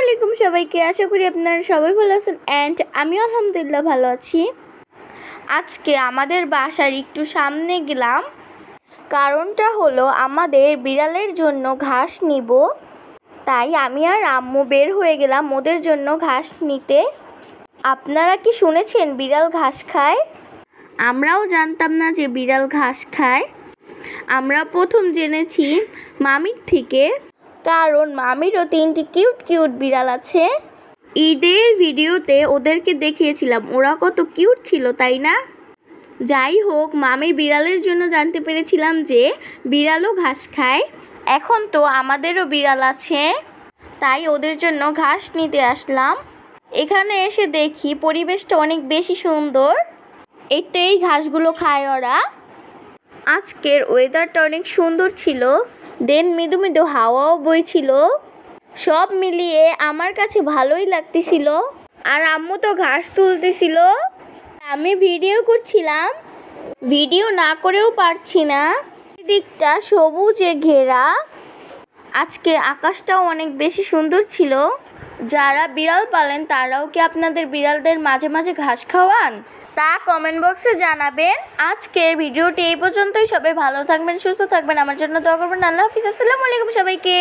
আলাইকুম সবাইকে। আশা করি আপনারা সবাই ভালো আছেন অ্যান্ড আমিও আলহামদুলিল্লাহ ভালো আছি। আজকে আমাদের বাসার একটু সামনে গেলাম, কারণটা হলো আমাদের বিড়ালের জন্য ঘাস নিব। তাই আমি আর আম্মু বের হয়ে গেলাম ওদের জন্য ঘাস নিতে। আপনারা কি শুনেছেন বিড়াল ঘাস খায়? আমরাও জানতাম না যে বিড়াল ঘাস খায়। আমরা প্রথম জেনেছি মামির থেকে, কারণ মামিরও 3টি কিউট কিউট বিড়াল আছে। ঈদের ভিডিওতে ওদেরকে দেখিয়েছিলাম, ওরা কত কিউট ছিল তাই না? যাই হোক, মামির বিড়ালের জন্য জানতে পেরেছিলাম যে বিড়ালও ঘাস খায়। এখন তো আমাদেরও বিড়াল আছে, তাই ওদের জন্য ঘাস নিতে আসলাম। এখানে এসে দেখি পরিবেশটা অনেক বেশি সুন্দর। এই ঘাসগুলো খায় ওরা। আজকের ওয়েদারটা অনেক সুন্দর ছিল, দেন মৃদু মৃদু হাওয়াও বইছিল। সব মিলিয়ে আমার কাছে ভালোই লাগতেছিল। আর আম্মু তো ঘাস তুলতেছিল, আমি ভিডিও করছিলাম, ভিডিও না করেও পারছি না। দিকটা সবুজে ঘেরা। আজকে আকাশটাও অনেক বেশি সুন্দর ছিল। যারা বিড়াল পালেন তারাও কি আপনাদের বিড়ালদের মাঝে মাঝে ঘাস খাওয়ান? তা কমেন্ট বক্সে জানাবেন। আজকের ভিডিওটি এই পর্যন্তই। সবাই ভালো থাকবেন, সুস্থ থাকবেন, আমার জন্য দোয়া করবেন। আল্লাহ হাফিজ। আসসালামু আলাইকুম সবাইকে।